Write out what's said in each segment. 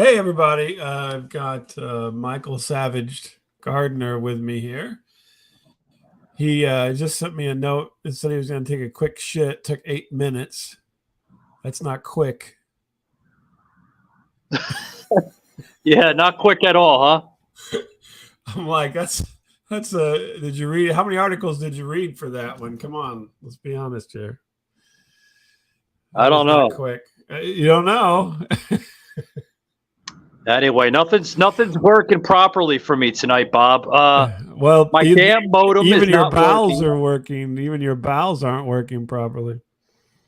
Hey, everybody. I've got Michael Savaged Gardner with me here. He just sent me a note and said he was going to take a quick shit. It took 8 minutes. That's not quick. Yeah, not quick at all, huh? I'm like, did you read? How many articles did you read for that one? Come on. Let's be honest here. I don't know. Quick. You don't know. Anyway, nothing's working properly for me tonight, Bob. Well, my damn modem even is your not bowels working. are working. Even your bowels aren't working properly.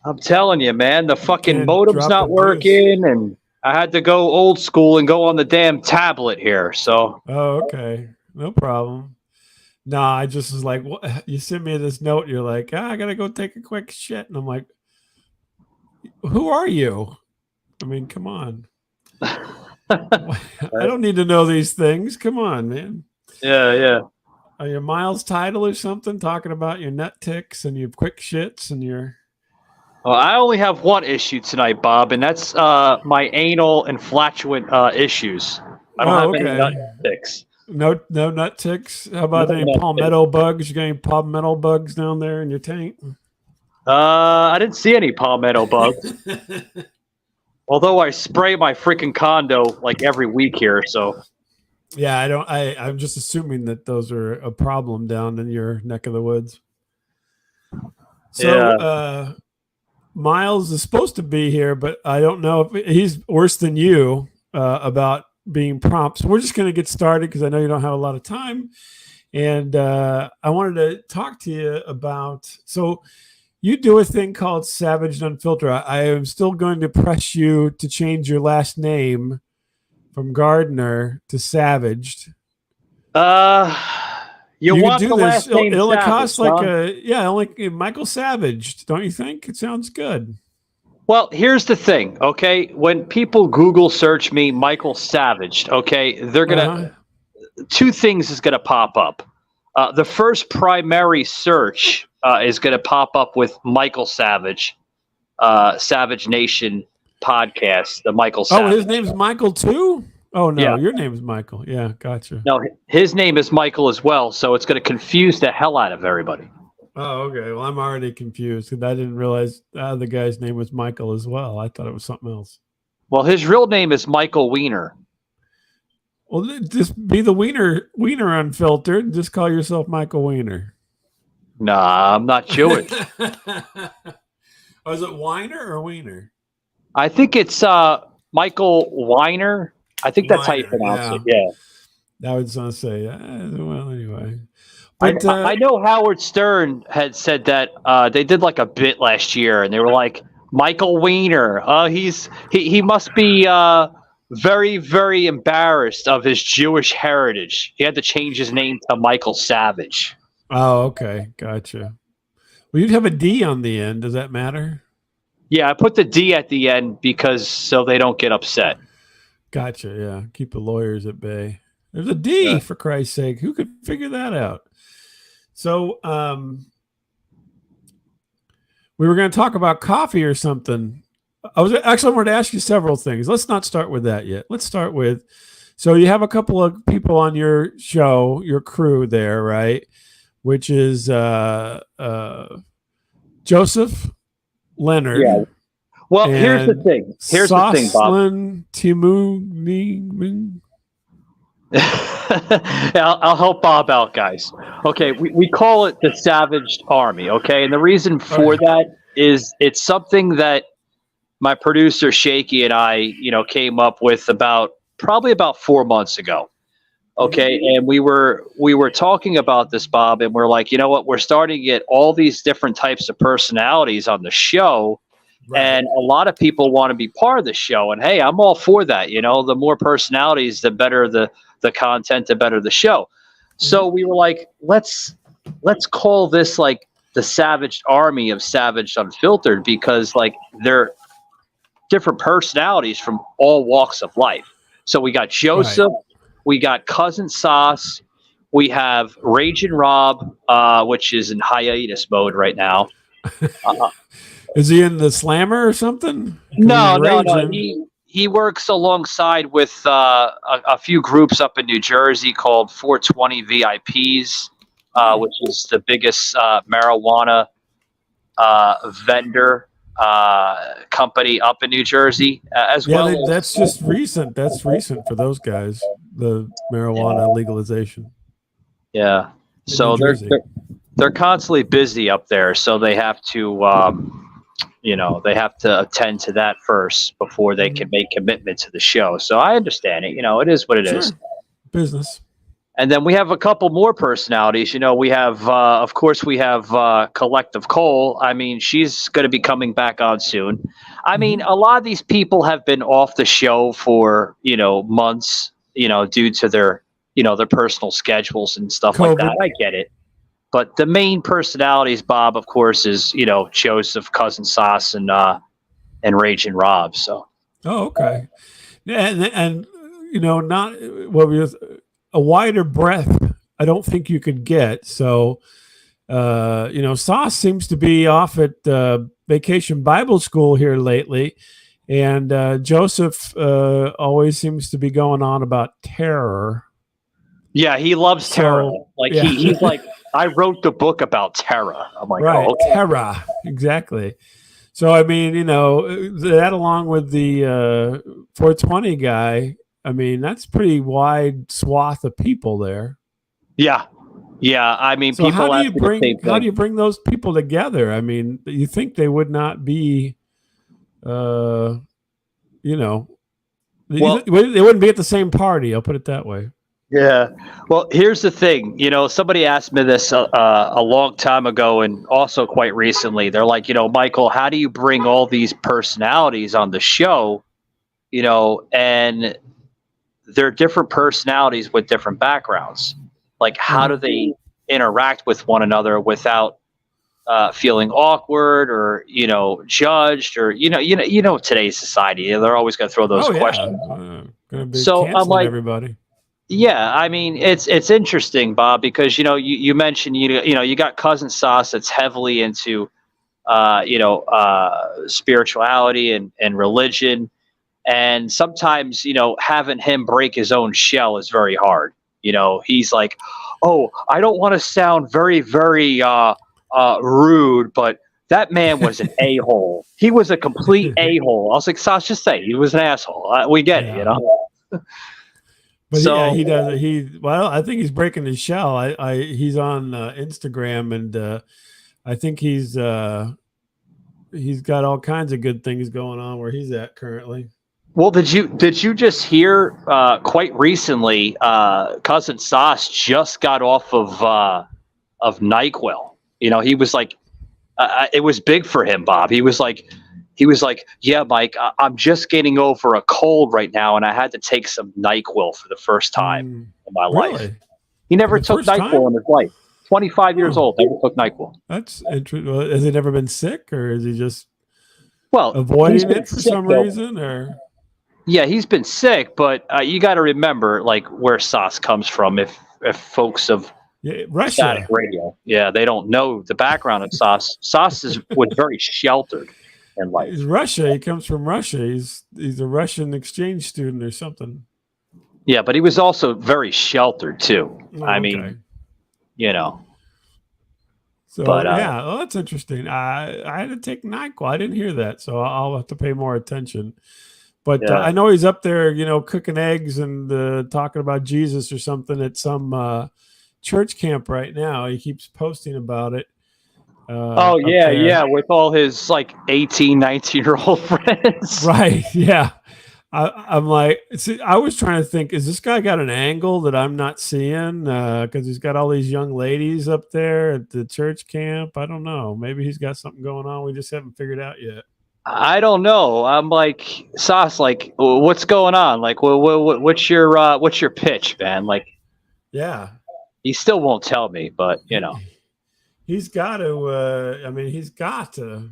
I'm telling you, man, the fucking Can't modem's drop not the working, and I had to go old school and go on the damn tablet here. So, Oh, okay, no problem. Nah, I just was like, what? You sent me this note. You're like, I gotta go take a quick shit, and I'm like, who are you? I mean, come on. I don't need to know these things. Come on, man. Yeah. Are you Miles Title or something talking about your nut ticks and your quick shits and your? Well, I only have one issue tonight, Bob, and that's my anal and flatulent issues. I don't have any nut ticks. No nut ticks. How about any palmetto bugs? You got any palmetto bugs down there in your tank? I didn't see any palmetto bugs. Although I spray my freaking condo like every week here, so. Yeah, I'm just assuming that those are a problem down in your neck of the woods. So, yeah. Miles is supposed to be here, but I don't know if he's worse than you about being prompt. So we're just going to get started because I know you don't have a lot of time. And I wanted to talk to you about, so you do a thing called Savaged Unfiltered. I am still going to press you to change your last name from Gardner to Savaged. You want do the last name It'll Savage, cost like Michael Savaged, don't you think? It sounds good. Well, here's the thing, okay? When people Google search me, Michael Savaged, okay, they're gonna two things is gonna pop up. The first primary search is gonna pop up with Michael Savage, Savage Nation podcast, the Michael Savage. Oh, his name's Michael too? Oh, no, yeah. Your name's Michael. Yeah, gotcha. No, his name is Michael as well, so it's going to confuse the hell out of everybody. Oh, okay. Well, I'm already confused because I didn't realize the guy's name was Michael as well. I thought it was something else. Well, his real name is Michael Wiener. Well, just be the Wiener Unfiltered. Just call yourself Michael Wiener. Nah, I'm not Jewish. Oh, is it Weiner or Wiener? I think it's Michael Weiner. I think that's how you pronounce it. Yeah. I was going to say, well, anyway. But, I know Howard Stern had said that they did like a bit last year, and they were like, Michael Wiener. He must be very, very embarrassed of his Jewish heritage. He had to change his name to Michael Savage. Oh, okay. Gotcha. Well, you'd have a D on the end. Does that matter? Yeah, I put the D at the end because so they don't get upset. Gotcha. Yeah. Keep the lawyers at bay. There's a D for Christ's sake. Who could figure that out? So, we were going to talk about coffee or something. I wanted to ask you several things. Let's not start with that yet. Let's start with, so you have a couple of people on your show, your crew there, right? Which is, Joseph Leonard. Yeah. Well, here's the thing. The thing, Bob. I'll help Bob out, guys. Okay, we call it the Savaged Army, okay? And the reason for that is it's something that my producer Shakey and I, came up with probably about 4 months ago. Okay, and we were talking about this, Bob, and we're like, you know what? We're starting to get all these different types of personalities on the show. Right. And a lot of people want to be part of the show. And hey, I'm all for that. The more personalities, the better the content, the better the show. So we were like, let's call this like the Savaged Army of Savaged Unfiltered, because like they're different personalities from all walks of life. So we got Joseph, we got Cousin Sauce, we have Raging Rob, which is in hiatus mode right now. Is he in the Slammer or something? No. he works alongside with a few groups up in New Jersey called 420 VIPs, which is the biggest marijuana vendor company up in New Jersey, as Yeah, well. that's just recent. That's recent for those guys. The marijuana legalization. Yeah. In So New Jersey. they're constantly busy up there, so they have to they have to attend to that first before they can make commitment to the show. So I understand it. It is what it is. Business. And then we have a couple more personalities. We have, of course, we have Collective Cole. I mean, she's going to be coming back on soon. I mean, a lot of these people have been off the show for, months, due to their, their personal schedules and stuff like that. I get it. But the main personalities, Bob, of course, is, Joseph, Cousin Sauce, and Raging Rob. So. Oh, okay. Yeah, and not what we was a wider breadth. I don't think you could get. So, Sauce seems to be off at Vacation Bible School here lately, and Joseph always seems to be going on about terror. Yeah, he loves terror. He's like, I wrote the book about terror. I'm like, right, oh, okay. Terror, exactly. So I mean, that along with the 420 guy. I mean, that's pretty wide swath of people there. Yeah. I mean, so people. How do you bring those people together? I mean, you think they would not be, they wouldn't be at the same party. I'll put it that way. Yeah. Well, here's the thing. Somebody asked me this a long time ago, and also quite recently. They're like, Michael, how do you bring all these personalities on the show? And they're different personalities with different backgrounds. Like, how do they interact with one another without feeling awkward or judged or today's society, they're always going to throw those questions. So I'm like, everybody. Yeah, I mean, it's interesting, Bob, because you mentioned you got Cousin Sauce that's heavily into spirituality and religion. And sometimes, having him break his own shell is very hard. He's like, oh, I don't want to sound very, very rude, but that man was an a-hole. He was a complete a-hole. I was like, Sauce, just say he was an asshole. We get it, But so, yeah, he does. I think he's breaking his shell. He's on Instagram, and I think he's got all kinds of good things going on where he's at currently. Well, did you just hear quite recently? Cousin Sauce just got off of NyQuil. He was like, it was big for him, Bob. He was like, yeah, Mike, I'm just getting over a cold right now, and I had to take some NyQuil for the first time in my life. He never took NyQuil in his life. 25 years old, never took NyQuil. That's interesting. Has he never been sick, or is he just avoiding it for some reason, or? Yeah, he's been sick, but you got to remember, like, where Sauce comes from. If folks of Russia, static radio, they don't know the background of Sauce. Sauce was very sheltered in life. He's Russia. He comes from Russia. He's a Russian exchange student or something. Yeah, but he was also very sheltered too. I mean, So well, that's interesting. I had to take NyQuil. I didn't hear that, so I'll have to pay more attention. But I know he's up there, cooking eggs and talking about Jesus or something at some church camp right now. He keeps posting about it. With all his like 18, 19-year-old friends. Right, yeah. I'm like, I was trying to think, is this guy got an angle that I'm not seeing? Because he's got all these young ladies up there at the church camp. I don't know. Maybe he's got something going on we just haven't figured out yet. I don't know. I'm like, Sauce, like, what's going on? Like, what's your pitch, man? Like, yeah, he still won't tell me, but he's got to. He's got to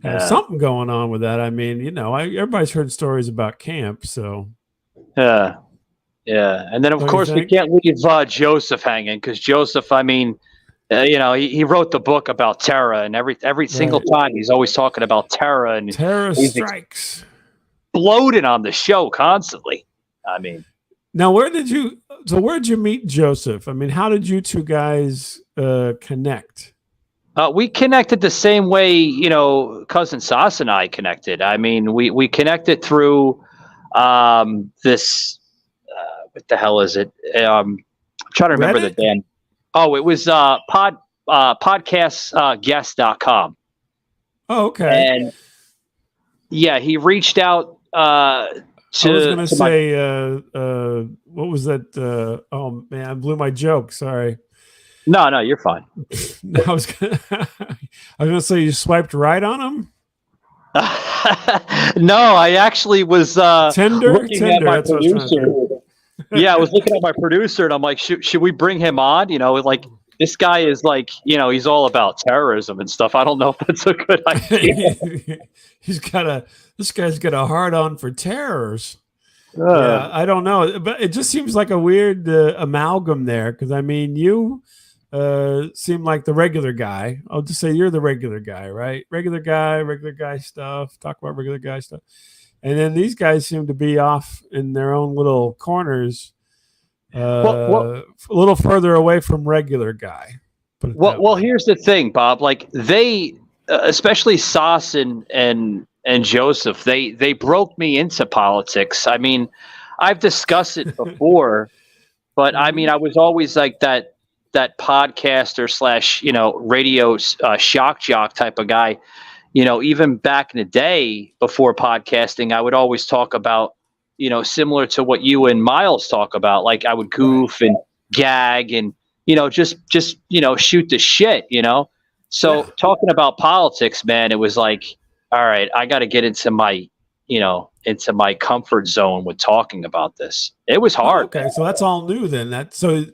have something going on with that. I mean, everybody's heard stories about camp, so yeah. And then of course we can't leave Joseph hanging because Joseph, I mean. He wrote the book about terror, and every single time he's always talking about terror and terror strikes. bloated on the show constantly. I mean, now where'd you meet Joseph? I mean, how did you two guys connect? we connected the same way, cousin Sas and I connected. I mean, we connected through this. What the hell is it? I'm trying to remember Reddit? the damn. Oh, it was podcastguest.com. Oh, okay. And yeah, he reached out I was going to say, my, what was that? Oh man, I blew my joke. Sorry. No, you're fine. I was going to say you swiped right on him. No, I actually was Tinder. At my producer. Yeah, I was looking at my producer, and I'm like, should we bring him on? Like this guy is like, he's all about terrorism and stuff. I don't know if that's a good idea. This guy's got a hard on for terrors. Yeah, I don't know, but it just seems like a weird amalgam there. Because I mean, you seem like the regular guy. I'll just say you're the regular guy, right? Regular guy stuff. Talk about regular guy stuff. And then these guys seem to be off in their own little corners, a little further away from regular guy. Well, here's the thing, Bob. Like they, especially Sas and Joseph, they broke me into politics. I mean, I've discussed it before, but I mean, I was always like that podcaster / radio shock jock type of guy. Even back in the day before podcasting, I would always talk about, similar to what you and Miles talk about. Like I would goof and gag and, just shoot the shit, So talking about politics, man, it was like, all right, I got to get into my comfort zone with talking about this. It was hard. Oh, okay. So that's all new then. So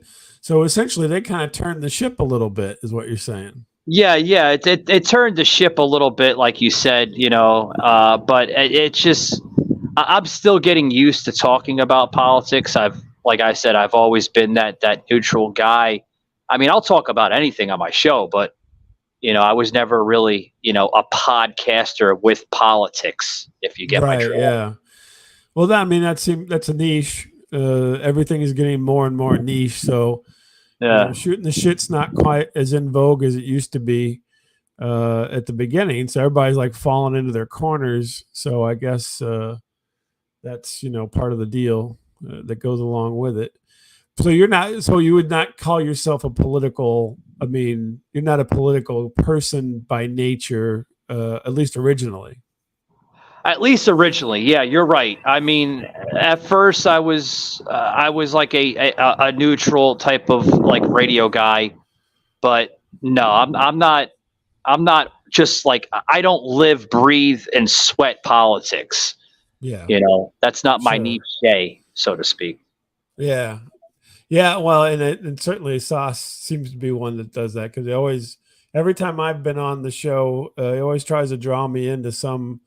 essentially they kind of turned the ship a little bit is what you're saying. Yeah, it turned the ship a little bit, like you said, but it's just I'm still getting used to talking about politics. Like I said, I've always been that neutral guy. I mean, I'll talk about anything on my show, but I was never really, a podcaster with politics. If you get my drift. Yeah. Well, that's a niche. Everything is getting more and more niche. So. Yeah, shooting the shit's not quite as in vogue as it used to be at the beginning. So everybody's like falling into their corners. So I guess that's part of the deal that goes along with it. So you would not call yourself a political. I mean, you're not a political person by nature, at least originally. At least originally, yeah, you're right. I mean, at first I was like a neutral type of like radio guy, but no, I'm not just like I don't live, breathe, and sweat politics. Yeah, that's not my niche, so to speak. Yeah. Well, and certainly Sauce seems to be one that does that because every time I've been on the show, he always tries to draw me into some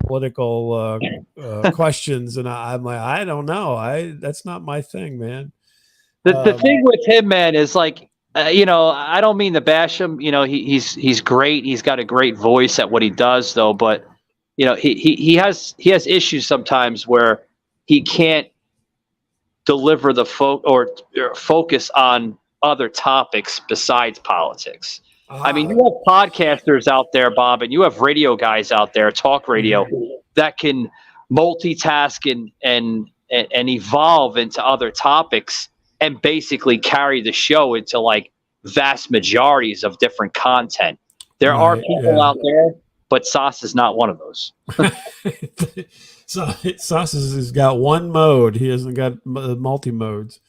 political questions, and I'm like, I don't know, that's not my thing, man. The thing with him, man, is like, I don't mean to bash him. He's great. He's got a great voice at what he does, though. But he has issues sometimes where he can't deliver the focus on other topics besides politics. I mean, you have podcasters out there, Bob, and you have radio guys out there, talk radio, that can multitask and evolve into other topics and basically carry the show into like vast majorities of different content. There are people out there, but Sauce is not one of those. So Sauce has got one mode. He hasn't got multi modes.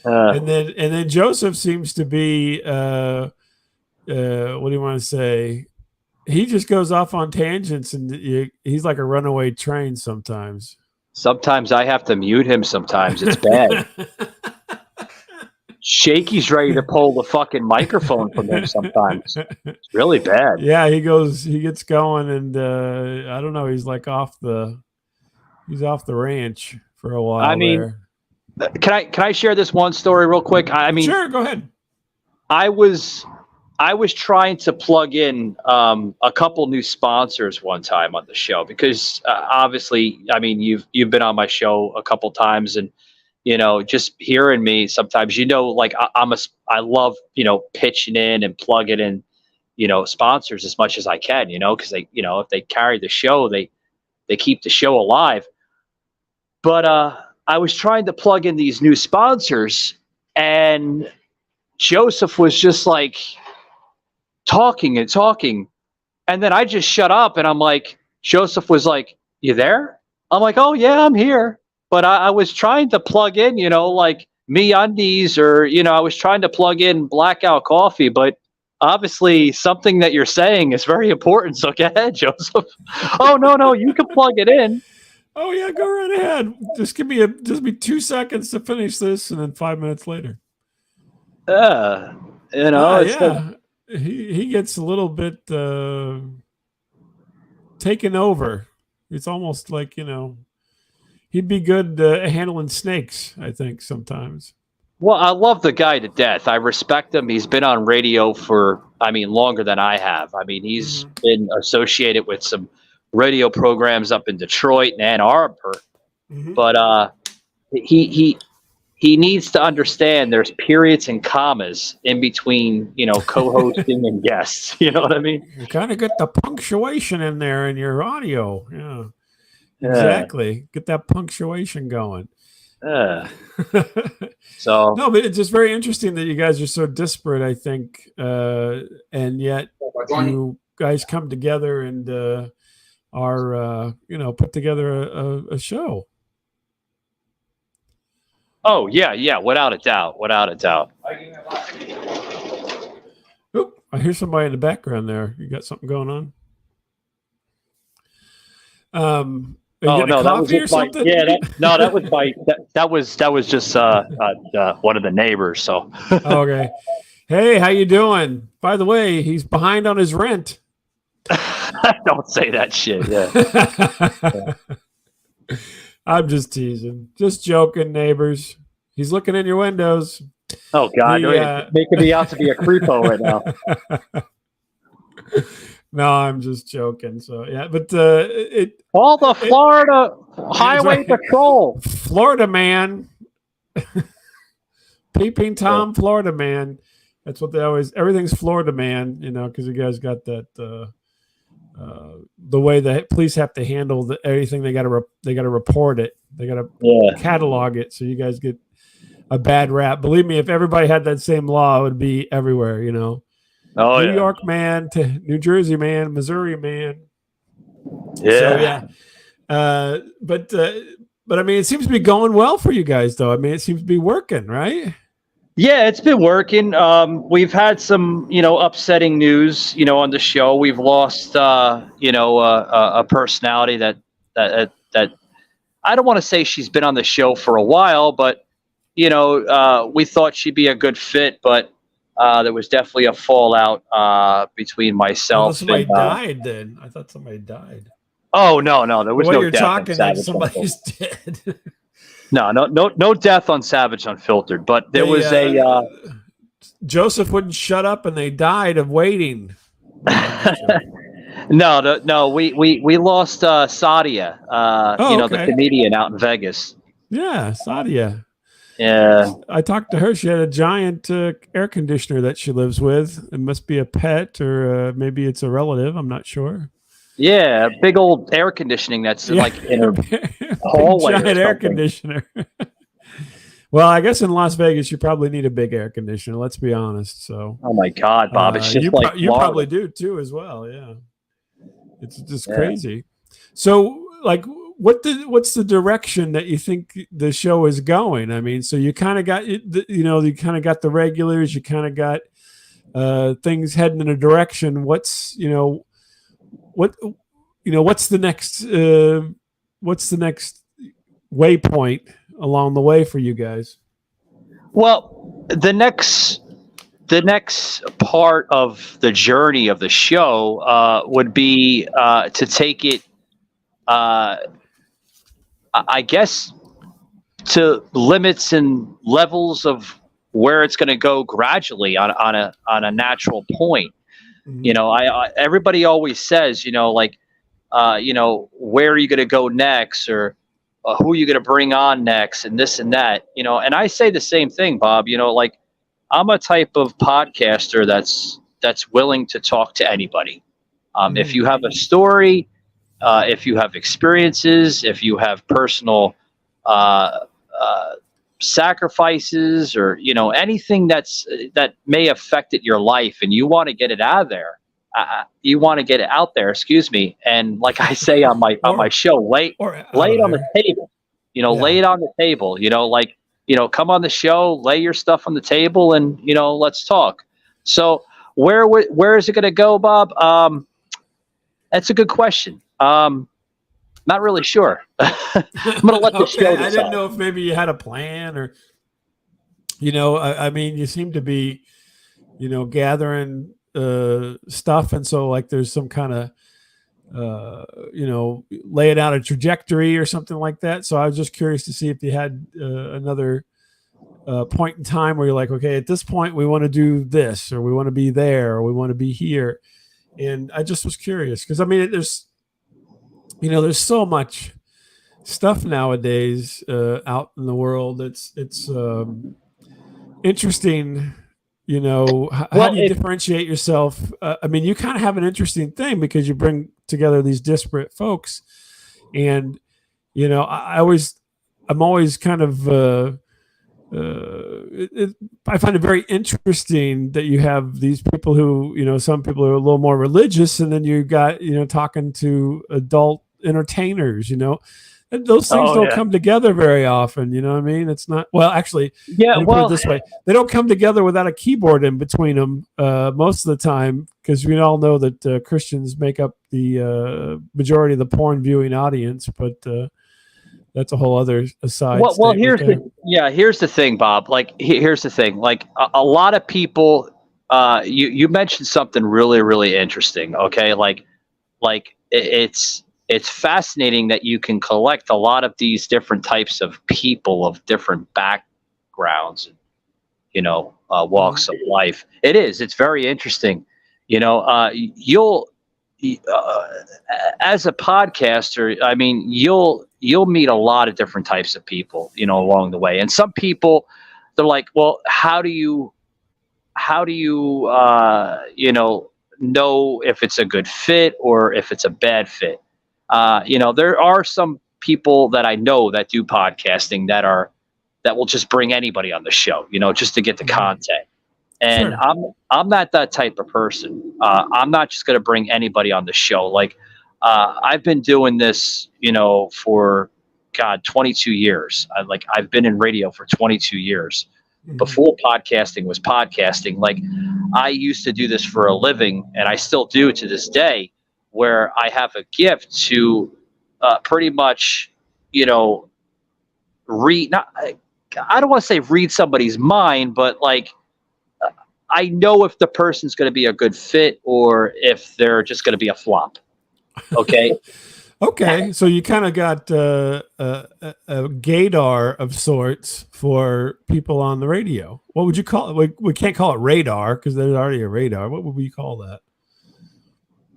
And then Joseph seems to be what do you want to say? He just goes off on tangents, and he's like a runaway train sometimes. Sometimes I have to mute him. Sometimes it's bad. Shakey's ready to pull the fucking microphone from him sometimes. It's really bad. Yeah, he gets going, and I don't know. He's like off the ranch for a while. I mean, can I share this one story real quick? I mean, sure, go ahead. I was I was trying to plug in a couple new sponsors one time on the show because obviously, I mean, you've been on my show a couple times, and just hearing me sometimes, like I love pitching in and plugging in sponsors as much as I can, because they if they carry the show, they keep the show alive. But I was trying to plug in these new sponsors, and Joseph was just like talking and talking, and then I just shut up, and I'm like, Joseph was like, "You there?" I'm like, "Oh yeah, I'm here." But I was trying to plug in, like MeUndies, or I was trying to plug in Blackout Coffee, but obviously something that you're saying is very important. So go ahead, Joseph. Oh no, you can plug it in. Oh yeah, go right ahead. Just give me 2 seconds to finish this, and then 5 minutes later. Yeah. He gets a little bit taken over. It's almost like he'd be good handling snakes, I think, sometimes. Well, I love the guy to death. I respect him. He's been on radio for, longer than I have. He's been associated with some radio programs up in Detroit and Ann Arbor. But he needs to understand there's periods and commas in between, co-hosting and guests. You know what I mean? You kind of get the punctuation in there in your audio. Yeah. Exactly. Get that punctuation going. So no, but it's just very interesting that you guys are so disparate, I think, and yet you guys come together and are put together a show. Oh yeah, without a doubt. Oop, I hear somebody in the background there. You got something going on? Oh no, that was just that was just one of the neighbors. So okay. Hey, how you doing? By the way, he's behind on his rent. Don't say that shit. Yeah. I'm just teasing, just joking, neighbors. He's looking in your windows. Oh God, making me out to be a creepo right now. No, I'm just joking. So yeah, but all the Florida Highway Patrol, Florida man, Peeping Tom, Florida man. That's what they always. Everything's Florida man, because you guys got that. The way the police have to handle everything, they got to report it. They got to catalog it. So you guys get a bad rap. Believe me, if everybody had that same law, it would be everywhere. Oh, New York man to New Jersey man, Missouri man. Yeah. So, but it seems to be going well for you guys, though. It seems to be working, right? Yeah, it's been working. We've had some, upsetting news, on the show. We've lost, a personality that I don't want to say she's been on the show for a while, but, we thought she'd be a good fit, but there was definitely a fallout between myself. Somebody died then. I thought somebody died. Oh, no. There was no you're death. Talking like somebody's dead. No death on Savaged Unfiltered, but there was Joseph wouldn't shut up, and they died of waiting. No. We lost Sadia, the comedian out in Vegas. Yeah, Sadia. Yeah, I talked to her. She had a giant air conditioner that she lives with. It must be a pet, or maybe it's a relative. I'm not sure. Yeah, big old air conditioning that's like in a hallway. Giant air conditioner. Well, I guess in Las Vegas you probably need a big air conditioner. Let's be honest. So. Oh my God, Bob! It's just you probably do too as well. Yeah, it's just crazy. So, what's the direction that you think the show is going? So you kind of got you kind of got the regulars. You kind of got things heading in a direction. What's the next waypoint along the way for you guys? Well, the next part of the journey of the show would be to take it, I guess, to limits and levels of where it's going to go gradually on a natural point. Mhm. You know, everybody always says, you know, like, you know, where are you going to go next, or who are you going to bring on next, and this and that, you know. And I say the same thing, Bob. You know, like, I'm a type of podcaster that's willing to talk to anybody. If Mhm. you have a story, if you have experiences, if you have personal uh, uh, sacrifices, or you know, anything that may affected your life, and you want to get it out of there, you want to get it out there. Excuse me. And like I say on my Or show, or lay out of it on the there. table. You know, Yeah. lay it on the table. You know, like, you know, come on the show, lay your stuff on the table, and you know, let's talk. So where is it going to go, Bob? That's a good question. Not really sure. I'm going to let the Okay, show I didn't decide. know if maybe you had a plan, or you know, I mean, you seem to be, you know, gathering stuff, and so like there's some kind of you know, laying out a trajectory or something like that. So I was just curious to see if you had another point in time where you're like, okay, at this point we want to do this, or we want to be there, or we want to be here. And I just was curious because I mean, there's, you know, there's so much stuff nowadays out in the world. It's interesting. You know, how Well, do you differentiate yourself? I mean, you kind of have an interesting thing because you bring together these disparate folks, and you know, I'm always kind of I find it very interesting that you have these people who, you know, some people are a little more religious, and then you got, you know, talking to adult entertainers, you know, and those things oh don't yeah, come together very often. You know what I mean? It's not, well, actually, yeah. let me put it Well, this way. They don't come together without a keyboard in between them most of the time, because we all know that Christians make up the majority of the porn viewing audience, but that's a whole other side well. statement there. Here's the thing, Bob. Like, here's the thing. Like, a lot of people. You mentioned something really really interesting. Okay, it's fascinating that you can collect a lot of these different types of people of different backgrounds, you know, Mhm. walks of life. It is. It's very interesting. You know, you'll uh, as a podcaster, I mean, you'll meet a lot of different types of people, you know, along the way. And some people, they're like, well, how do you you know if it's a good fit or if it's a bad fit? You know, there are some people that I know that do podcasting that will just bring anybody on the show, you know, just to get the Mhm. content. And Sure. I'm not that type of person. I'm not just going to bring anybody on the show. Like, I've been doing this, you know, for God, 22 years. I've been in radio for 22 years. Mhm. Before podcasting was podcasting, like, I used to do this for a living, and I still do to this day, where I have a gift to pretty much, you know, read. Not, I don't want to say read somebody's mind, but like, I know if the person's going to be a good fit or if they're just going to be a flop. Okay. Okay, so you kind of got a gaydar of sorts for people on the radio. What would you call it? We can't call it radar because there's already a radar. What would we call that?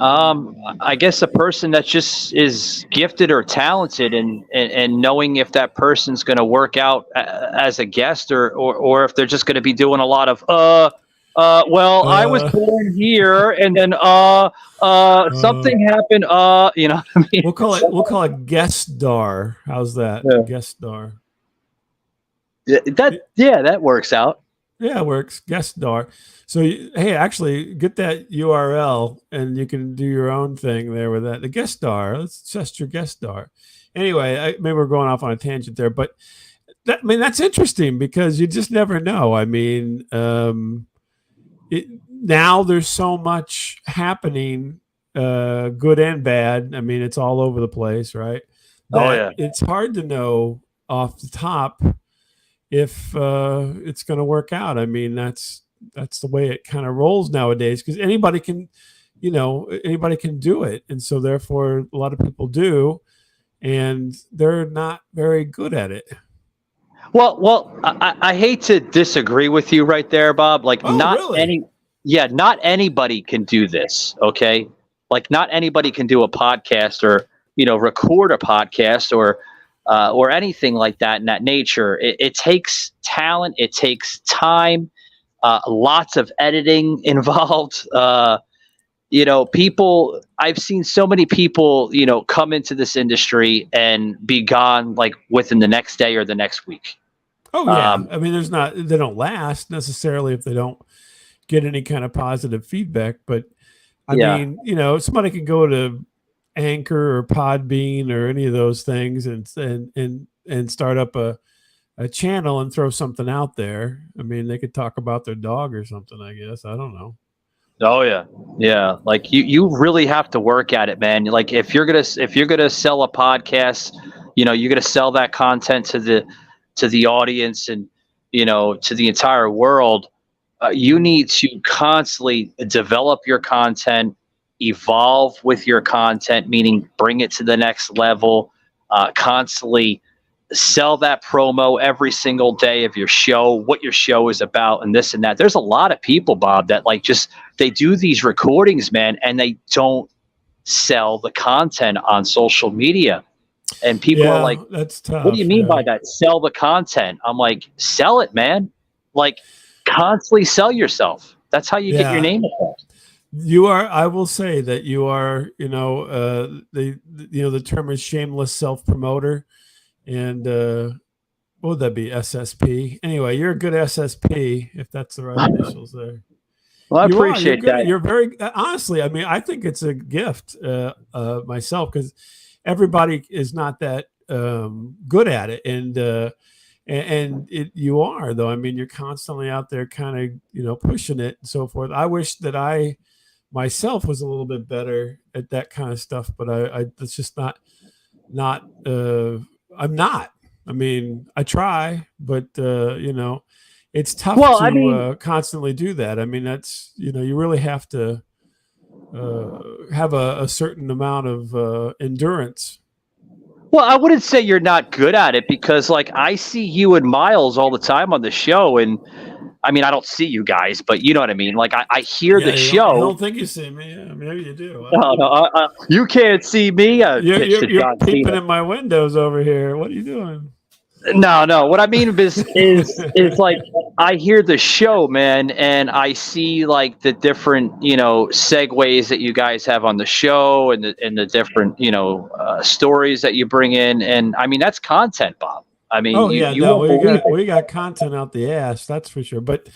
I guess a person that just is gifted or talented, and knowing if that person's going to work out as a guest, or if they're just going to be doing a lot of well, I was Uh, born here, and then uh, something happened, you know what I mean? we'll call it guest star. How's that? Yeah. Guest star. That, yeah, that works out. Yeah, it works. Guest star. So, hey, actually, get that URL and you can do your own thing there with that. The guest star. Let's test your guest star. Anyway, maybe we're going off on a tangent there, but I mean, that's interesting because you just never know. I mean, now there's so much happening, good and bad. I mean, it's all over the place, right? Oh That yeah. it's hard to know off the top if it's going to work out. I mean, that's the way it kind of rolls nowadays because anybody can, you know, anybody can do it, and so therefore a lot of people do, and they're not very good at it. I hate to disagree with you right there, Bob. Like, Oh, really? not anybody can do this. Okay, like not anybody can do a podcast or record a podcast or anything like that in that nature. It takes talent. It takes time. Lots of editing involved. People, I've seen so many people, come into this industry and be gone like within the next day or the next week. Oh, yeah. Um, I mean, they don't last necessarily if they don't get any kind of positive feedback. But I yeah. mean, somebody can go to Anchor or Podbean or any of those things and start up a channel and throw something out there. I mean, they could talk about their dog or something, I guess. I don't know. Oh yeah. Yeah. Like you really have to work at it, man. Like if you're gonna sell a podcast, you're gonna sell that content to the audience and to the entire world. You need to constantly develop your content, evolve with your content, meaning bring it to the next level, constantly sell that promo every single day of your show, what your show is about, and this and that. There's a lot of people, Bob, that like just they do these recordings, man, and they don't sell the content on social media. And people are like, that's tough. what do you mean by that? Sell the content. I'm like, sell it, man. Like, constantly sell yourself. That's how you get your name across. You are. I will say that you are. The term is shameless self promoter, and what would that be? SSP. Anyway, you're a good SSP if that's the right initials there. Well, I appreciate that. You're very honestly. I mean, I think it's a gift myself because everybody is not that good at it, and you are though. I mean, you're constantly out there, kind of pushing it and so forth. I wish that I myself was a little bit better at that kind of stuff, but I it's just not. I'm not. I mean, I try, but it's tough to constantly do that. I mean, that's you really have to have a certain amount of endurance. Well, I wouldn't say you're not good at it because, like, I see you and Miles all the time on the show, and I mean, I don't see you guys, but you know what I mean. Like, I hear the show. I don't think you see me. Yeah, maybe you do. No, you can't see me. You're peeping in my windows over here. What are you doing? No. What I mean is like I hear the show, man, and I see like the different segues that you guys have on the show and the different stories that you bring in, and I mean that's content, Bob. I mean, we got content out the ass, that's for sure. But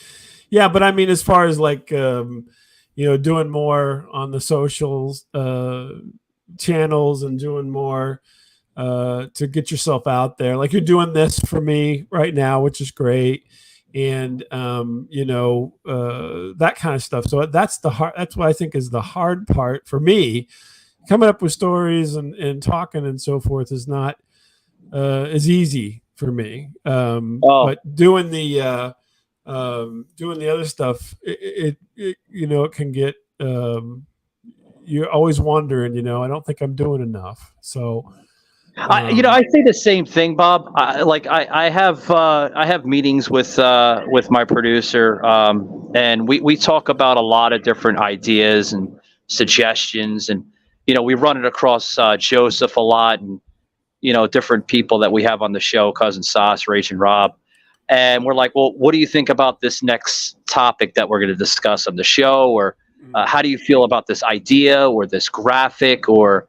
I mean, as far as like doing more on the socials channels and doing more to get yourself out there, like you're doing this for me right now, which is great, and that kind of stuff. So that's what I think is the hard part for me. Coming up with stories and talking and so forth is not as easy for me. But doing the other stuff, it can get you're always wondering. I don't think I'm doing enough. So. I say the same thing, Bob. I have meetings with my producer, and we talk about a lot of different ideas and suggestions, and we run it across Joseph a lot, and different people that we have on the show, Cousin Sauce, Rage and Rob, and we're like, well, what do you think about this next topic that we're going to discuss on the show, or how do you feel about this idea or this graphic, or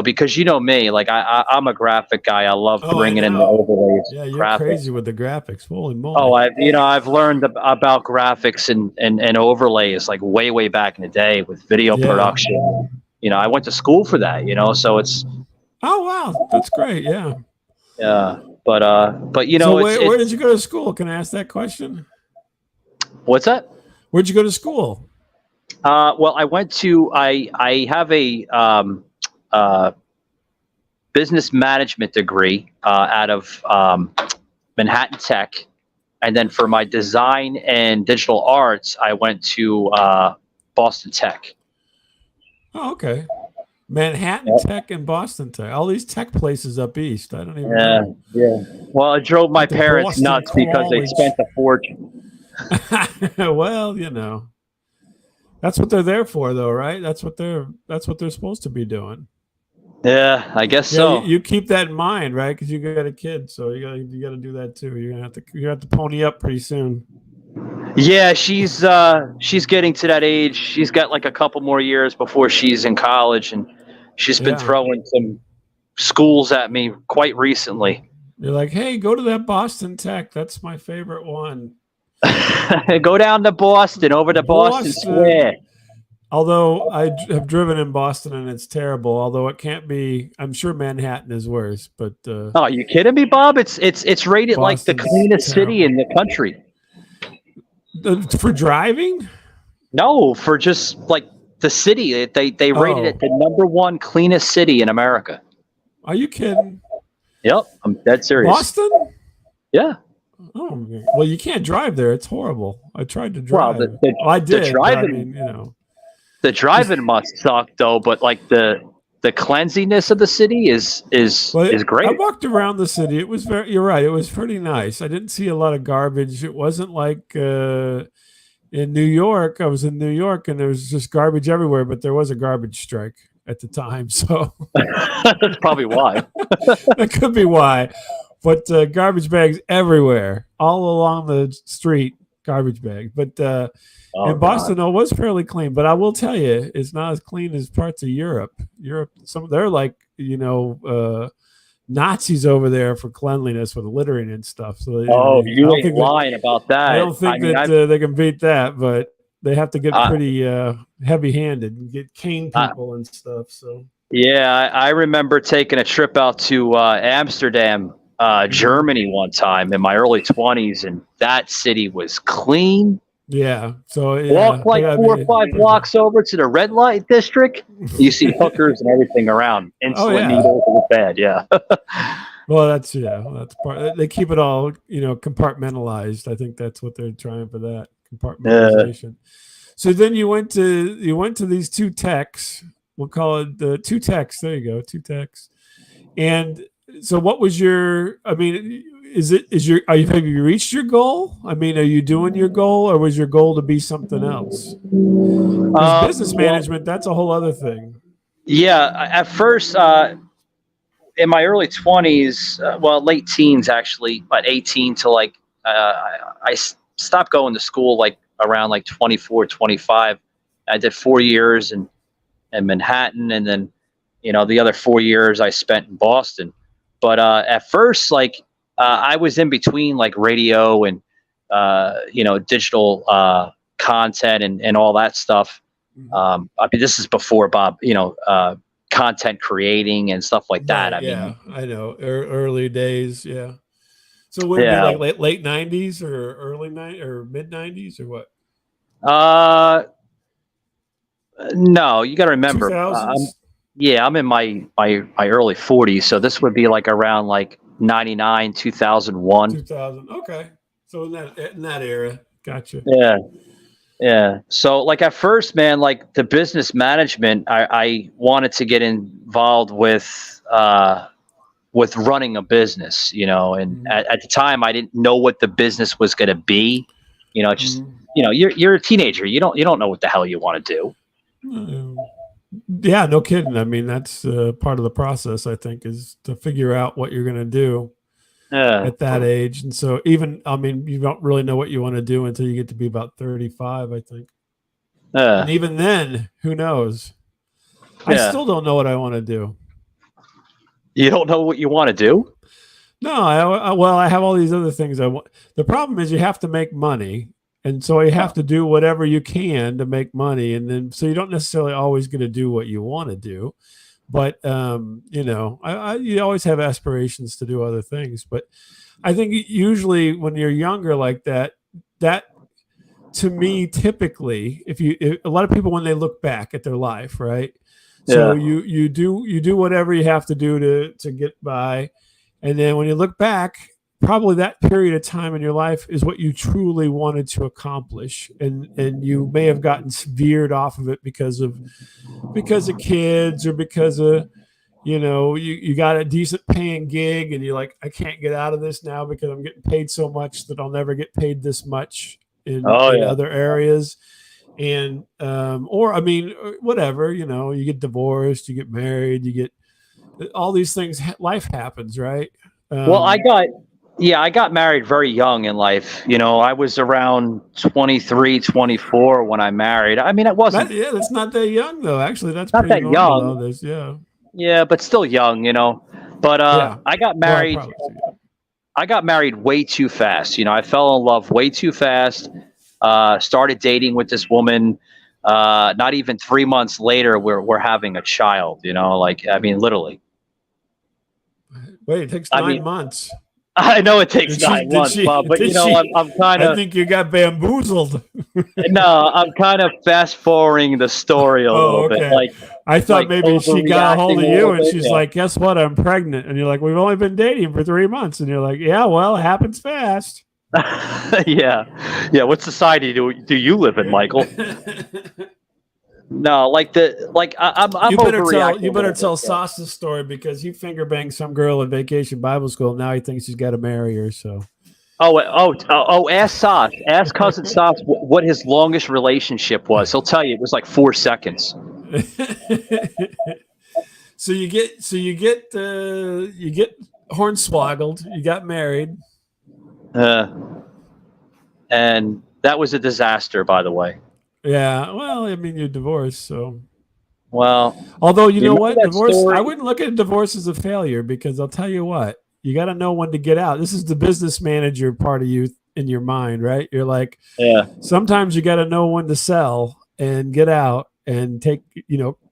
because me, like I'm a graphic guy. I love bringing in the overlays. Yeah, you're crazy with the graphics. Holy moly! Oh, I've learned about graphics and overlays like way back in the day with video production. I went to school for that. So it's. Oh wow, that's great. Yeah. Yeah, but So where did you go to school? Can I ask that question? What's that? Where'd you go to school? Well, I went to. I have a. Business management degree out of Manhattan Tech, and then for my design and digital arts, I went to Boston Tech. Oh, okay. Manhattan Yep. Tech and Boston Tech. All these tech places up east. I don't even Yeah, know. yeah. Well, it drove my Went to parents Boston nuts because they College. spent a fortune. Well, that's what they're there for, though, right? That's what they're supposed to be doing. Yeah, I guess Yeah, so. you keep that in mind, right? Because you got a kid, so you got to do that too. You're gonna have to pony up pretty soon. Yeah, she's getting to that age. She's got like a couple more years before she's in college, and she's been Yeah. throwing some schools at me quite recently. You're like, hey, go to that Boston Tech. That's my favorite one. Go down to Boston, over to Boston Square. Although I have driven in Boston and it's terrible. Although it can't be, I'm sure Manhattan is worse. But Oh, are you kidding me, Bob? It's rated like the Boston's cleanest city terrible. in the country. For driving? No, for just like the city. They rated it the #1 cleanest city in America. Are you kidding? Yep, I'm dead serious. Boston? Yeah. Oh, well, you can't drive there. It's horrible. I tried to drive. Well, I did. The driving, I mean, the driving must suck though. But like the cleanliness of the city is great. I walked around the city. It was you're right. It was pretty nice. I didn't see a lot of garbage. It wasn't like in New York. I was in New York and there was just garbage everywhere, but there was a garbage strike at the time. So that's probably why. That could be why. But garbage bags everywhere, all along the street, garbage bags. But in Boston, it was fairly clean. But I will tell you, it's not as clean as parts of Europe. They're like, Nazis over there for cleanliness with littering and stuff. So you ain't lying about that. I don't think they can beat that, but they have to get pretty heavy-handed and get cane people and stuff. So yeah, I remember taking a trip out to Amsterdam, Germany one time in my early 20s, and that city was clean. Yeah, so walk like 4 or 5 blocks over to the red light district. You see hookers and everything around. Insulin needles in the bed. Yeah. Well, that's part. They keep it all compartmentalized. I think that's what they're trying for, that compartmentalization. So then you went to these 2 techs. We'll call it the 2 techs. There you go, 2 techs. And so, what was your? I mean, have you reached your goal? I mean, are you doing your goal, or was your goal to be something else? Because business management, that's a whole other thing. Yeah, at first, in my early 20s, late teens actually, about 18 to like, I stopped going to school like around like 24, 25. I did 4 years in Manhattan, and then the other 4 years I spent in Boston. But at first, like I was in between like radio and digital content and all that stuff. I mean, this is before Bob, content creating and stuff like that. Right, I know, early days. Yeah. So would it be like late 90s or early or mid 90s or what? No, you got to remember. I'm in my early 40s, so this would be like around like 99, 2001. 2000. Okay. So in that era. Gotcha. Yeah. Yeah. So like at first, man, like the business management, I wanted to get involved with running a business, and at the time I didn't know what the business was going to be, you're a teenager. You don't know what the hell you want to do. Yeah, no kidding. I mean, that's part of the process, I think, is to figure out what you're going to do at that age. And so you don't really know what you want to do until you get to be about 35, I think. And even then, who knows? I still don't know what I want to do. You don't know what you want to do? No, I have all these other things I want. The problem is you have to make money. And so you have to do whatever you can to make money. And then, so you don't necessarily always going to do what you want to do. But, you always have aspirations to do other things. But I think usually when you're younger like that to me, typically, a lot of people, when they look back at their life, right? So you do whatever you have to do to get by. And then when you look back, probably that period of time in your life is what you truly wanted to accomplish, and you may have gotten veered off of it because of kids, or because of, you got a decent paying gig and you're like, I can't get out of this now because I'm getting paid so much that I'll never get paid this much in other areas. And or, I mean, whatever, you get divorced, you get married, you get all these things. Life happens, right? Well, I got married very young in life. I was around 23, 24 when I married. I mean, it wasn't. That's not that young, though. Actually, that's not pretty that normal. young. Yeah, but still young, But I got married. I got married way too fast. I fell in love way too fast. Started dating with this woman. Not even 3 months later, we're having a child. I mean, literally. Wait, it takes 9 months. I know it takes 9 months, Bob, but I'm kind of. I think you got bamboozled. No, I'm kind of fast forwarding the story a little bit. Like, I thought maybe she got a hold of you and she's like, "Guess what? I'm pregnant." And you're like, "We've only been dating for 3 months." And you're like, "Yeah, well, it happens fast." Yeah. What society do you live in, Michael? No, I'm you better tell Sauce's story, because he finger banged some girl in Vacation Bible School. Now he thinks he's got to marry her. So. Ask Sauce. Ask cousin Sauce what his longest relationship was. He'll tell you it was like 4 seconds. So you get hornswoggled. You got married. And that was a disaster, by the way. Yeah, well, I mean, you're divorced, so. Well, although you know what, divorce, I wouldn't look at divorce as a failure, because I'll tell you what, you got to know when to get out. This is the business manager part of you in your mind, right? You're like, sometimes you got to know when to sell and get out and take,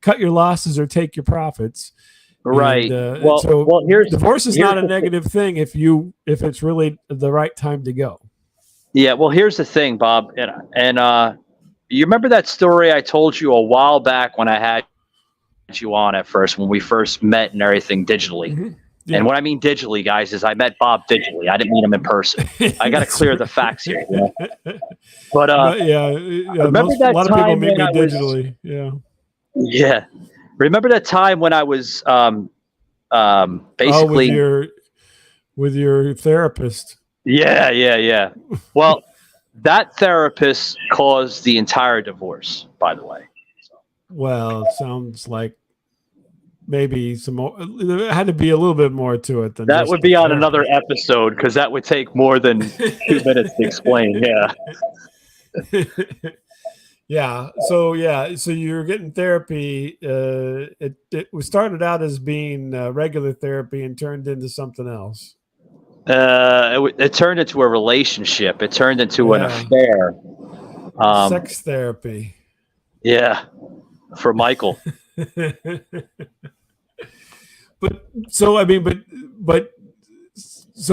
cut your losses or take your profits. Right. And, divorce is not a negative thing if it's really the right time to go. Yeah. Well, here's the thing, Bob, and you remember that story I told you a while back when I had you on at first, when we first met and everything digitally. Mm-hmm. Yeah. And what I mean digitally, guys, is I met Bob digitally. I didn't meet him in person. I got to clear the facts here. But remember that a lot of people meet me digitally. Yeah. Remember that time when I was basically with your therapist. Yeah. Well, that therapist caused the entire divorce, by the way. Well, it sounds like maybe some more. There had to be a little bit more to it than that. Would be on another episode, because that would take more than 2 minutes to explain. Yeah. So you're getting therapy. It started out as being regular therapy and turned into something else. It turned into a relationship. It turned into an affair. Sex therapy. Yeah, for Michael. But so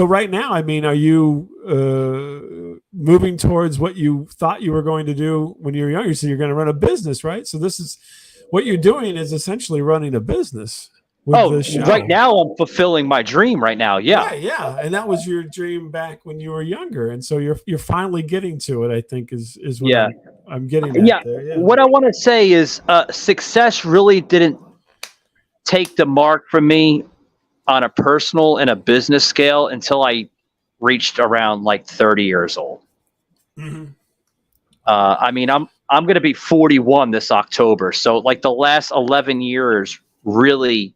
right now, I mean, are you moving towards what you thought you were going to do when you were younger? So you're going to run a business, right? So this is what you're doing, is essentially running a business. Right now I'm fulfilling my dream right now. Yeah. And that was your dream back when you were younger. And so you're finally getting to it, I think is what I'm getting at there. Yeah. What I want to say is success really didn't take the mark from me on a personal and a business scale until I reached around like 30 years old. Mm-hmm. I mean, I'm going to be 41 this October. So like the last 11 years really,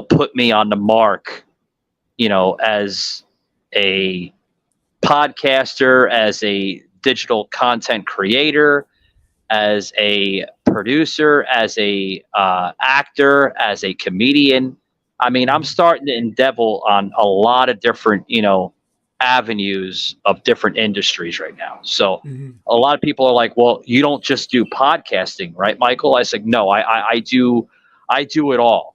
put me on the mark, as a podcaster, as a digital content creator, as a producer, as a actor, as a comedian. I mean, I'm starting to endeavor on a lot of different, avenues of different industries right now. So a lot of people are like, well, you don't just do podcasting, right, Michael? I said, no, I do it all,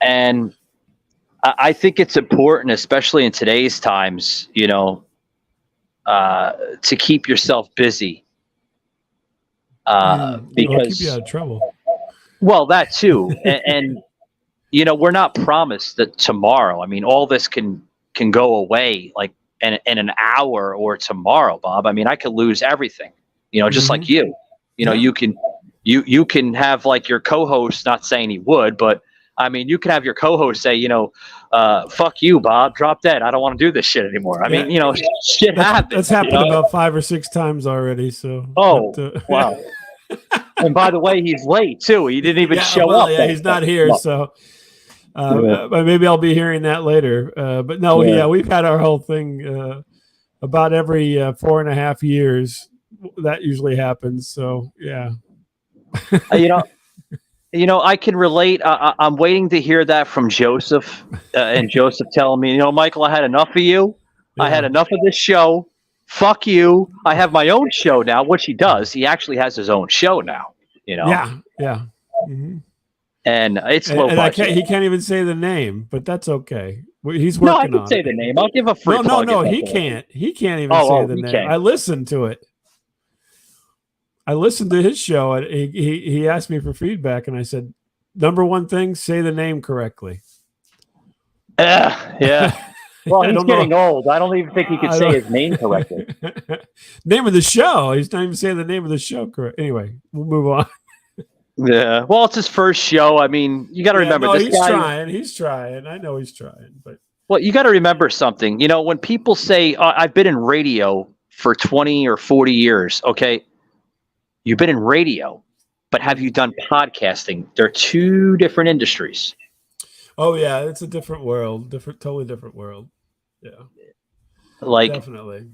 and I think it's important, especially in today's times, to keep yourself busy. Because it'll keep you out of trouble. Well, that too. and we're not promised that tomorrow. I mean, all this can go away like in an hour or tomorrow, Bob. I mean, I could lose everything, just like you. You can have like your co-host, not saying he would, but I mean, you can have your co-host say, fuck you, Bob, drop dead. I don't want to do this shit anymore. I mean, shit happens. That's happened about 5 or 6 times already. So, wow. And by the way, he's late too. He didn't even show up. Yeah, he's not here. So maybe I'll be hearing that later. But no, we've had our whole thing about every 4.5 years. That usually happens. So, yeah. I can relate. I'm waiting to hear that from Joseph, and Joseph telling me, Michael, I had enough of you. Yeah. I had enough of this show. Fuck you. I have my own show now, which he does. He actually has his own show now. Yeah. Mm-hmm. And it's low budget. He can't even say the name, but that's okay. He's working on it. No, I can say the name. I'll give a free plug. No, he can't. He can't even say the name. Can't. I listened to it. I listened to his show, and he asked me for feedback, and I said, number one thing, say the name correctly. Yeah. Well, he's getting old. I don't even think he could say his name correctly. Name of the show. He's not even saying the name of the show correct. Anyway, we'll move on. Yeah. Well, it's his first show. I mean, you got to remember this guy. He's trying. I know he's trying. But well, you got to remember something. When people say, I've been in radio for 20 or 40 years, okay, you've been in radio, but have you done podcasting? They're two different industries. Oh, yeah. It's a different world. Totally different world. Yeah. Like, definitely.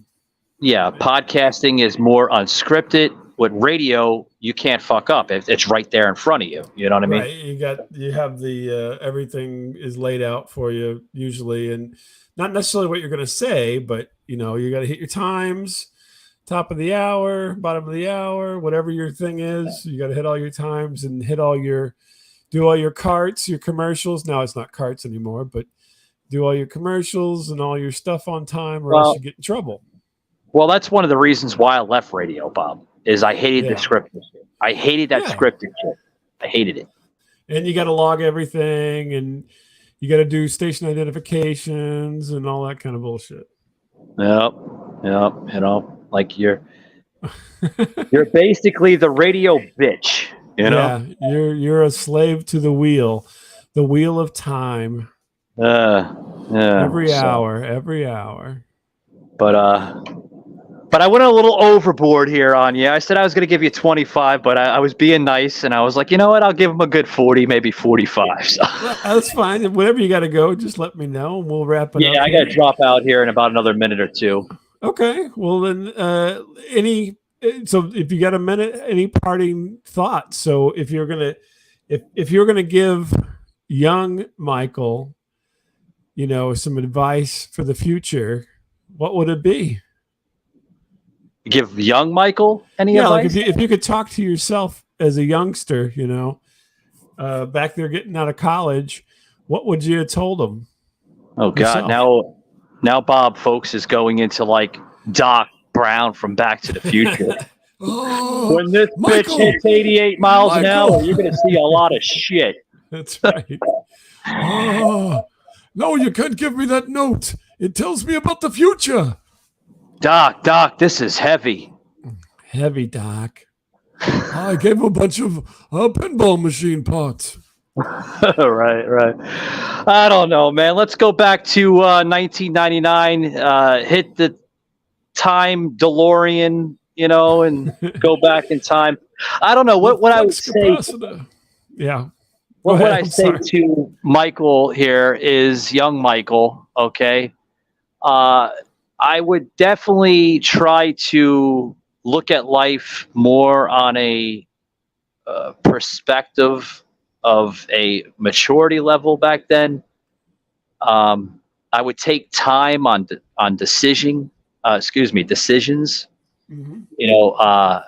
Yeah. Podcasting is more unscripted. With radio, you can't fuck up. It's right there in front of you. You know what I mean? Right. You have the everything is laid out for you usually, and not necessarily what you're going to say, but you got to hit your times, top of the hour, bottom of the hour, whatever your thing is. You got to hit all your times and do all your carts, your commercials. Now it's not carts anymore, but do all your commercials and all your stuff on time, or else you get in trouble. Well, that's one of the reasons why I left radio, Bob. Is I hated the scripted shit. I hated that scripted shit. I hated it. And you got to log everything, and you got to do station identifications and all that kind of bullshit. Yep. Like you're basically the radio bitch. Yeah, you're a slave to the wheel of time. Every hour. But I went a little overboard here on you. I said I was going to give you 25, but I was being nice, and I was like, you know what? I'll give him a good 40, maybe 45. So. Well, that's fine. Whenever you got to go, just let me know, and we'll wrap it up. Yeah, I got to drop out here in about another minute or two. Okay. Well, then, so if you got a minute, any parting thoughts? So if you're gonna give young Michael, some advice for the future, what would it be? Give young Michael any advice? Like if you could talk to yourself as a youngster, back there getting out of college, what would you have told him? Oh God, now Bob, folks, is going into like Doc Brown from Back to the Future. When this bitch hits 88 miles an hour, you're going to see a lot of shit. That's right. No, you can't give me that note. It tells me about the future. Doc, this is heavy. Heavy, Doc. I gave him a bunch of pinball machine parts. Right. I don't know, man. Let's go back to 1999. Hit the time DeLorean, and go back in time. I don't know what I would say. Yeah. What I say to Michael here is young Michael. Okay. I would definitely try to look at life more on a perspective of a maturity level back then. I would take time on decisions. Mm-hmm.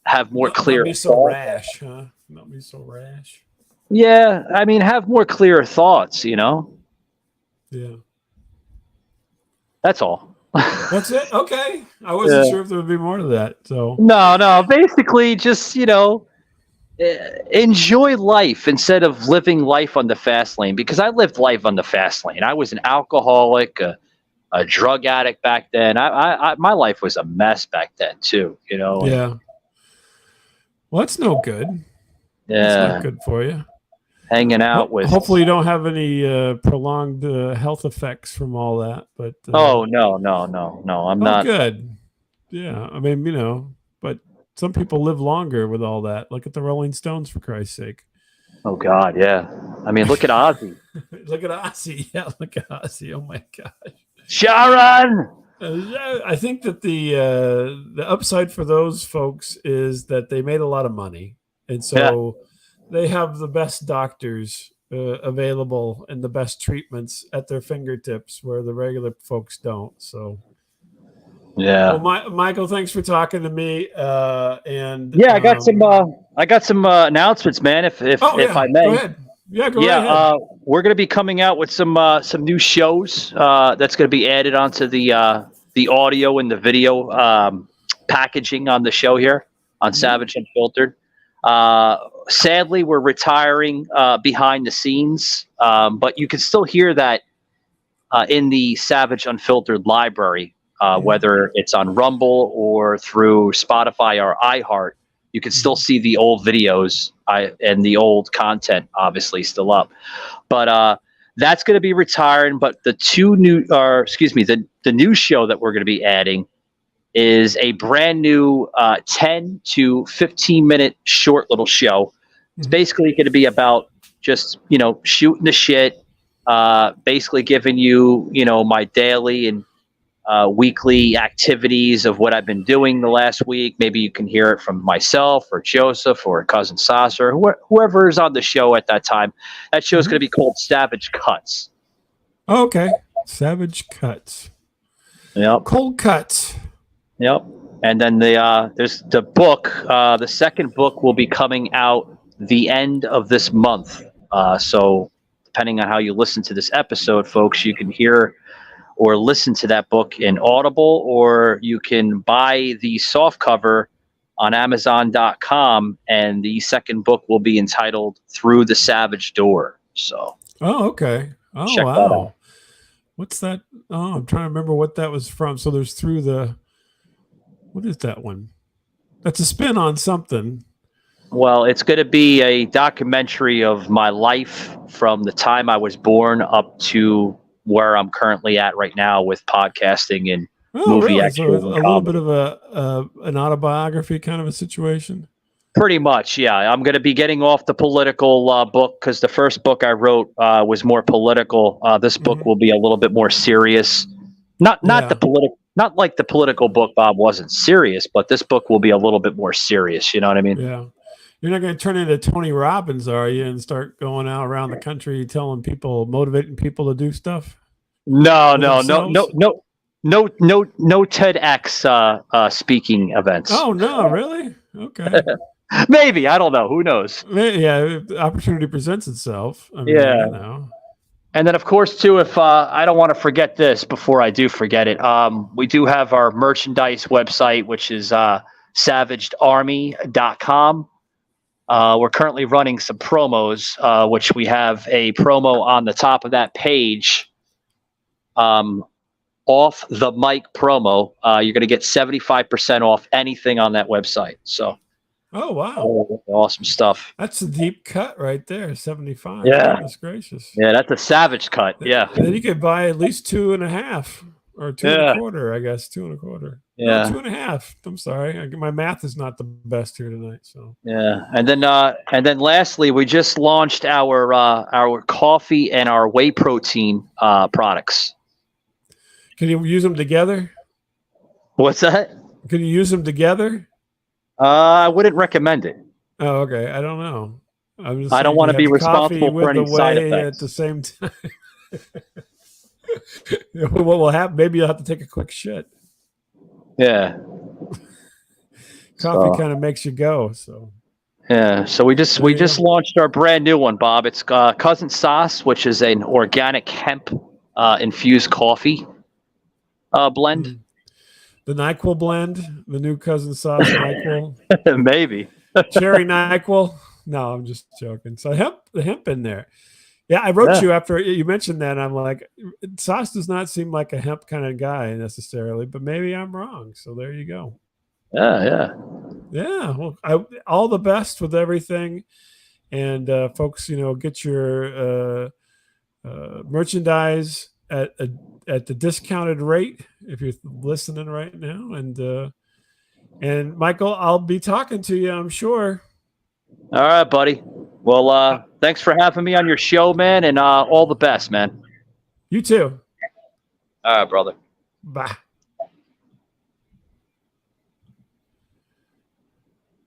Have more clear. Not be so rash, huh? Not be so rash. Yeah, I mean, have more clear thoughts. Yeah. That's all. That's it. Okay, I wasn't sure if there would be more to that. So no. Basically, just enjoy life instead of living life on the fast lane, because I lived life on the fast lane. I was an alcoholic, a drug addict back then. My life was a mess back then too, you know. And, Yeah. Well, that's no good. That's yeah, not good for you. hanging out with. Hopefully, you don't have any prolonged health effects from all that. But Oh no, I'm not. good. Yeah, I mean, but some people live longer with all that. Look at the Rolling Stones, for Christ's sake. Oh God, yeah. I mean, look at Ozzy. Look at Ozzy. Yeah, look at Ozzy. Oh my gosh. Sharon. I think that the upside for those folks is that they made a lot of money, and so they have the best doctors available and the best treatments at their fingertips, where the regular folks don't. So, yeah. Well, Michael, thanks for talking to me. And yeah, I got some announcements, man. If I may, go ahead. Yeah, go right ahead. We're going to be coming out with some new shows that's going to be added onto the audio and the video packaging on the show here on Savaged Unfiltered. Sadly, we're retiring behind the scenes, but you can still hear that in the Savaged Unfiltered library, whether it's on Rumble or through Spotify or iHeart. You can still see the old videos and the old content, obviously, still up. But that's going to be retiring. But the new show that we're going to be adding is a brand new 10 to 15 minute short little show. It's basically going to be about just, shooting the shit, basically giving you, my daily and weekly activities of what I've been doing the last week. Maybe you can hear it from myself or Joseph or Cousin Sasser, whoever is on the show at that time. That show is going to be called Savage Cuts. Oh, okay. Savage Cuts. Yep. Cold Cuts. Yep. And then there's the book. The second book will be coming out the end of this month. So depending on how you listen to this episode, folks, you can hear or listen to that book in Audible, or you can buy the soft cover on Amazon.com, and the second book will be entitled Through the Savage Door. So. Oh, okay. Oh, check wow. that out. What's that? Oh, I'm trying to remember what that was from. So there's what is that one? That's a spin on something. Well, it's going to be a documentary of my life from the time I was born up to where I'm currently at right now with podcasting and movie action. So a little bit of an autobiography kind of a situation. Pretty much, yeah. I'm going to be getting off the political book, because the first book I wrote was more political. This book will be a little bit more serious. Not like the political book, Bob, wasn't serious, but this book will be a little bit more serious. You know what I mean? Yeah. You're not going to turn into Tony Robbins, are you, and start going out around the country motivating people to do stuff? No TEDx speaking events. Oh no, really? Okay. Maybe, I don't know. Who knows? Yeah, the opportunity presents itself. I mean, yeah. And then, of course, too, if I don't want to forget this before I do forget it, we do have our merchandise website, which is savagedarmy.com. We're currently running some promos, which we have a promo on the top of that page. Off the mic promo. You're going to get 75% off anything on that website. So. Oh, wow. Awesome stuff. That's a deep cut right there. 75. Yeah. Goodness gracious. Yeah, that's a savage cut. Yeah. And then you could buy at least 2.5 or 2.25, I guess. 2.25. Yeah. No, 2.5. I'm sorry. My math is not the best here tonight. So. Yeah. And then lastly, we just launched our coffee and our whey protein products. Can you use them together? What's that? Can you use them together? I wouldn't recommend it. Oh, okay. I don't know. I don't want to be responsible for any side effects at the same time. What will happen? Maybe you'll have to take a quick shit. Yeah. Coffee kind of makes you go. So. Yeah. So we just launched our brand new one, Bob. It's Cousin Sauce, which is an organic hemp infused coffee blend. The NyQuil blend, the new Cousin Sauce NyQuil. Maybe. Cherry NyQuil. No, I'm just joking. So the hemp in there. Yeah, I wrote you after you mentioned that. And I'm like, Sauce does not seem like a hemp kind of guy necessarily, but maybe I'm wrong. So there you go. Yeah. Well, all the best with everything, and folks, get your merchandise at the discounted rate if you're listening right now. And Michael, I'll be talking to you, I'm sure. All right, buddy. Well, thanks for having me on your show, man, and all the best, man. You too. All right, brother. Bye.